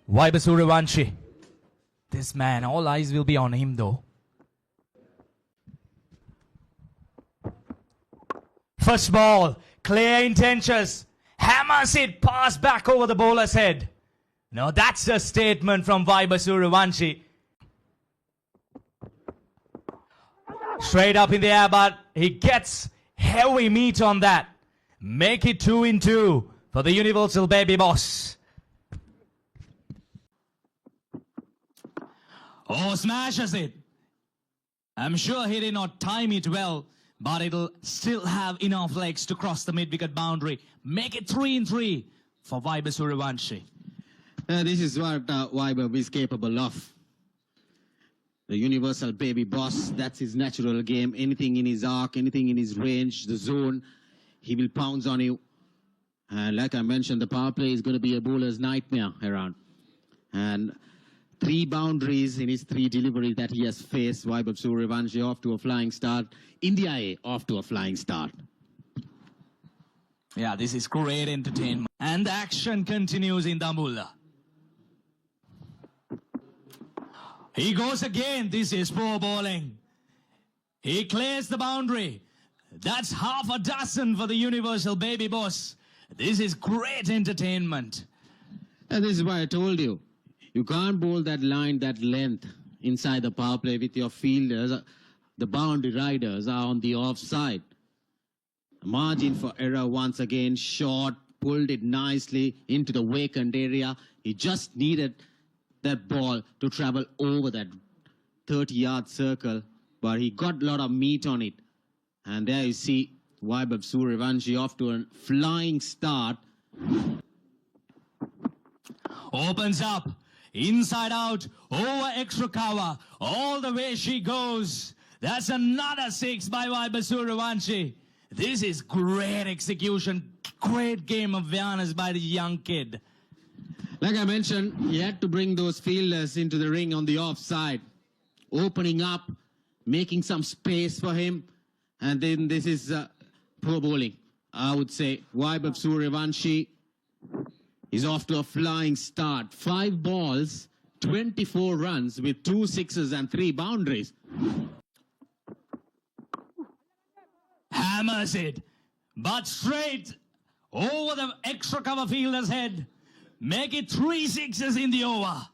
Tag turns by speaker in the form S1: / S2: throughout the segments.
S1: Vaibhav Suryavanshi. This man, all eyes will be on him though. First ball, clear intentions. Hammers it past back over the bowler's head. Now that's a statement from Vaibhav Suryavanshi. Straight up in the air, but he gets heavy meat on that. Make it 2-2 for the Universal Baby Boss. Oh, smashes it. I'm sure he did not time it well, but it'll still have enough legs to cross the mid-wicket boundary. Make it 3-3 for Vaibhav Suryavanshi.
S2: This is what Vaibhav is capable of. The Universal Baby Boss, that's his natural game. Anything in his arc, anything in his range, the zone, he will pounce on you. And like I mentioned, the power play is going to be a bowler's nightmare around. And 3 boundaries in his 3 deliveries that he has faced. Vaibhav Suryavanshi off to a flying start. India A off to a flying start.
S1: Yeah, this is great entertainment. And the action continues in Dambulla. He goes again. This is poor bowling. He clears the boundary. That's half a dozen for the Universal Baby Boss. This is great entertainment.
S2: And this is why I told you. You can't bowl that line, that length inside the power play with your fielders. The boundary riders are on the offside. Margin for error once again. Short, pulled it nicely into the vacant area. He just needed that ball to travel over that 30-yard circle, but he got a lot of meat on it. And there you see Vaibhav Suryavanshi off to a flying start.
S1: Opens up, inside out, over extra cover, all the way she goes. That's another 6 by Vaibhav Suryavanshi. This is great execution, great game of awareness by the young kid.
S2: Like I mentioned, he had to bring those fielders into the ring on the offside, opening up, making some space for him. And then this is poor bowling, I would say. Vaibhav Suryavanshi is off to a flying start. 5 balls, 24 runs with 2 sixes and 3 boundaries.
S1: Hammers it, but straight over the extra cover fielder's head. Make it 3 sixes in the over.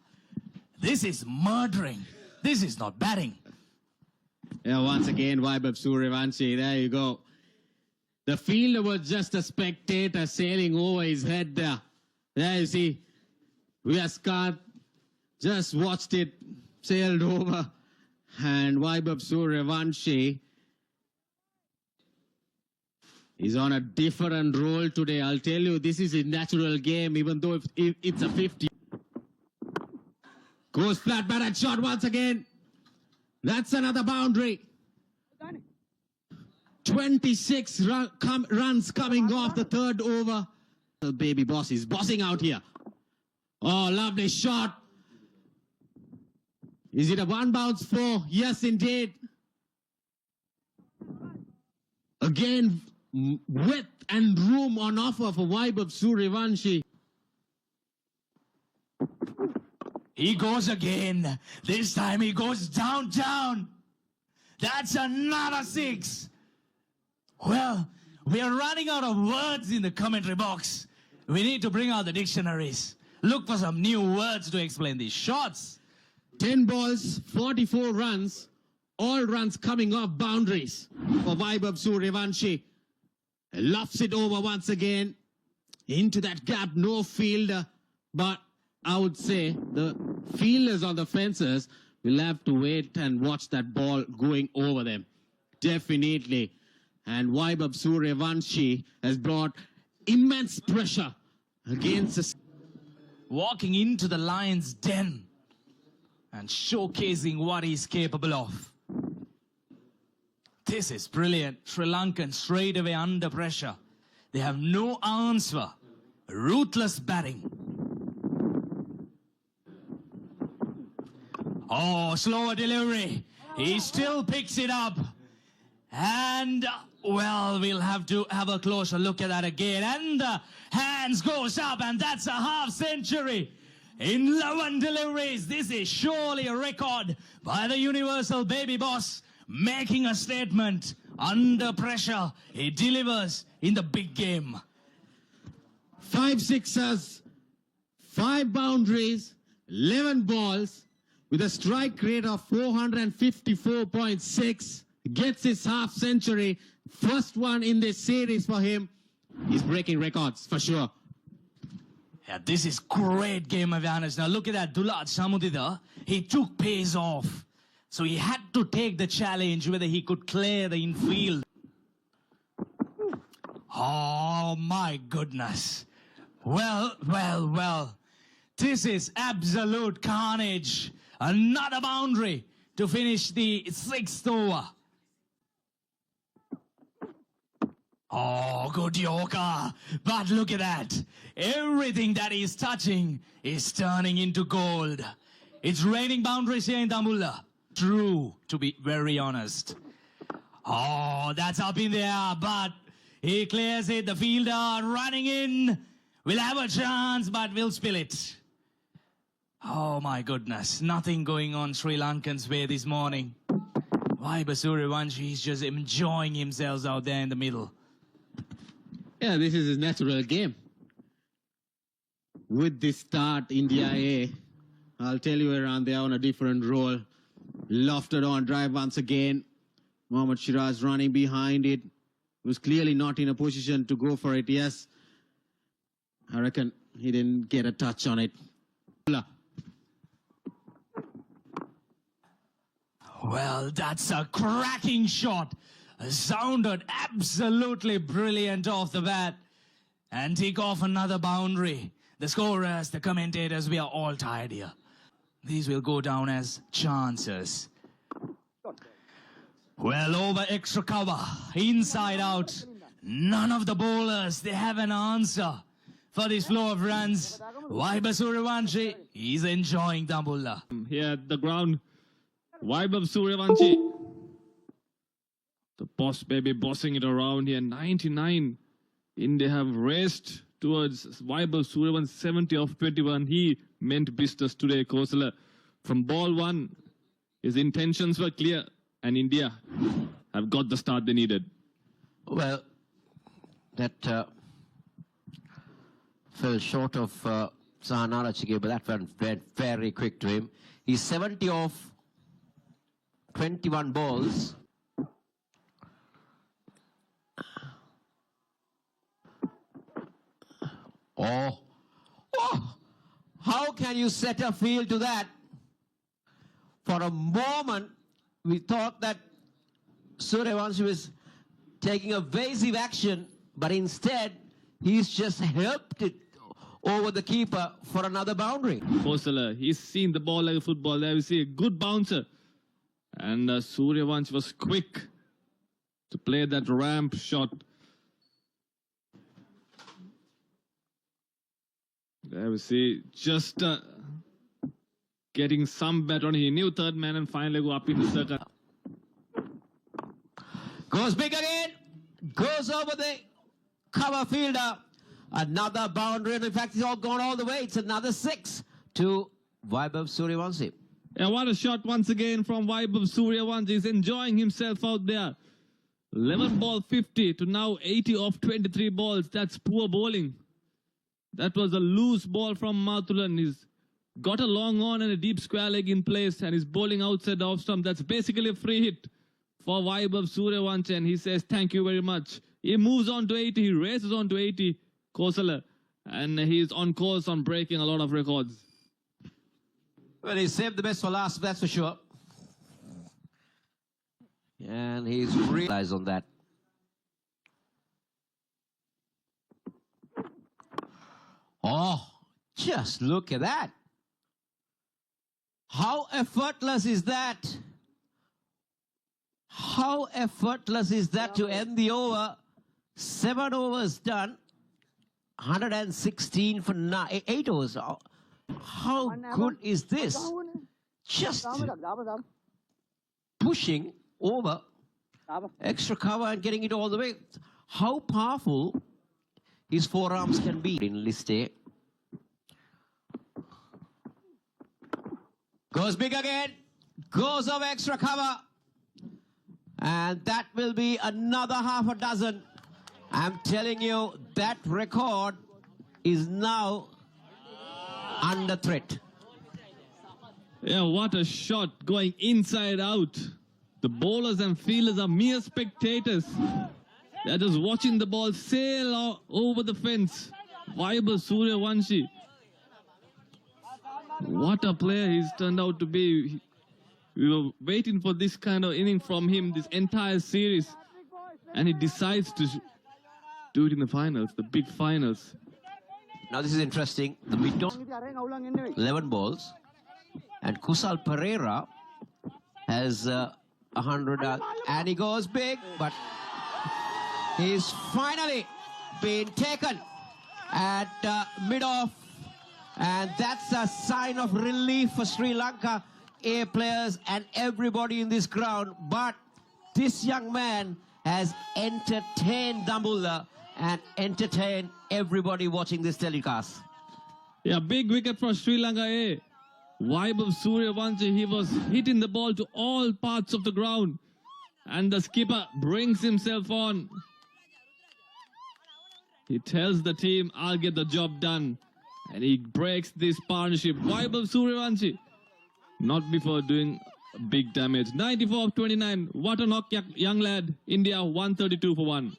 S1: This is murdering. This is not batting.
S2: Yeah, once again, Vaibhav Suryavanshi, there you go. The fielder was just a spectator sailing over his head there. There you see, Scott just watched it, sailed over. And Vaibhav Suryavanshi is on a different role today. I'll tell you, this is a natural game, even though if it's a 50. Goes flat batted shot once again. That's another boundary. 26 runs coming off the 3rd over. The Baby Boss is bossing out here. Oh, lovely shot. Is it a 1 bounce 4? Yes, indeed. Again, width and room on offer for Vaibhav Suryavanshi.
S1: He goes again. This time he goes down. That's another 6. Well, we are running out of words in the commentary box. We need to bring out the dictionaries. Look for some new words to explain these shots.
S2: 10 balls, 44 runs. All runs coming off boundaries for Vaibhav Suryavanshi. Lofts it over once again. Into that gap, no fielder. But I would say the fielders on the fences will have to wait and watch that ball going over them. Definitely. And Vaibhav Suryavanshi has brought immense pressure against us.
S1: Walking into the lion's den and showcasing what he's capable of. This is brilliant. Sri Lankan straight away under pressure. They have no answer. Ruthless batting. Oh, slower delivery. He still picks it up. And, well, we'll have to have a closer look at that again. And the hands goes up, and that's a half century. in 11 deliveries. This is surely a record by the universal baby boss, making a statement. Under pressure, he delivers in the big game.
S2: 5 sixers, 5 boundaries, 11 balls, with a strike rate of 454.6. Gets his half century. First one in this series for him. He's breaking records for sure.
S1: Yeah, this is great game awareness. Now look at that, Dulad Samudida. He took pace off. So he had to take the challenge whether he could clear the infield. Oh my goodness. Well. This is absolute carnage. Another boundary to finish the 6th over. Oh, good yoga. But look at that. Everything that he's touching is turning into gold. It's raining boundaries here in Dambulla. True, to be very honest. Oh, that's up in the air, but he clears it. The fielder running in. We'll have a chance, but we'll spill it. Oh my goodness, nothing going on Sri Lankan's way this morning. Vaibhav Suryavanshi is just enjoying himself out there in the middle.
S2: Yeah, this is his natural game. With this start, India A, I'll tell you around there on a different role. Lofted on drive once again. Mohammad Shiraz running behind it. Was clearly not in a position to go for it. Yes, I reckon he didn't get a touch on it.
S1: Well, that's a cracking shot. Sounded absolutely brilliant off the bat. And take off another boundary. The scorers, the commentators, we are all tired here. These will go down as chances. Well, over extra cover, inside out. None of the bowlers, they have an answer for this flow of runs. Vaibhav Suryavanshi, he's enjoying Dambulla.
S3: Here at the ground, Vaibhav Suryavanshi. The boss baby bossing it around here. 99. India have raced towards Vaibhav Suryavanshi, 70 of 21. He meant business today, Kosala. From ball 1, his intentions were clear, and India have got the start they needed.
S4: Well, that fell short of Sahanara Chige, but that went very quick to him. He's 70 off 21 balls. Oh, how can you set a field to that? For a moment, we thought that Suryavanshi was taking evasive action, but instead, he's just helped it over the keeper for another boundary.
S3: Kosala, he's seen the ball like a football. There we see a good bouncer. And Suryavanshi was quick to play that ramp shot. There we see just getting some bet on. He knew third man and finally go up in the circle.
S4: Goes big again. Goes over the cover fielder. Another boundary. And in fact, he's all gone all the way. It's another 6 to Vaibhav Suryavanshi.
S3: And what a shot once again from Vaibhav Suryavanshi. He's enjoying himself out there. 11 ball 50 to now 80 off 23 balls. That's poor bowling. That was a loose ball from Mathulan. He's got a long on and a deep square leg in place, and he's bowling outside the off stump. That's basically a free hit for Vaibhav Suryavanshi, and he says thank you very much. He moves on to 80. He races on to 80. Kosala, and he's on course on breaking a lot of records.
S4: Well, he saved the best for last, that's for sure. And he's realized on that. Oh, just look at that. How effortless is that? How effortless is that to end the over? 7 overs done. 116 for 8 overs. How good is this? Just pushing over extra cover and getting it all the way. How powerful his forearms can be in list A. Goes big again. Goes over extra cover. And that will be another half a dozen. I'm telling you, that record is now under threat.
S3: Yeah, what a shot going inside out. The bowlers and fielders are mere spectators. They're just watching the ball sail over the fence. Vaibhav Suryavanshi. What a player he's turned out to be. We were waiting for this kind of inning from him this entire series. And he decides to do it in the finals, the big finals.
S4: Now this is interesting. The mid-on 11 balls. And Kusal Pereira has 100 and he goes big, but he's finally been taken at mid-off, and that's a sign of relief for Sri Lanka A players and everybody in this ground. But this young man has entertained Dambulla and entertained everybody watching this telecast.
S3: Yeah, big wicket for Sri Lanka A. Vaibhav Suryavanshi, he was hitting the ball to all parts of the ground. And the skipper brings himself on. He tells the team, I'll get the job done. And he breaks this partnership. Vaibhav Suryavanshi, not before doing big damage. 94 of 29. What a knock, young lad. India 132 for 1.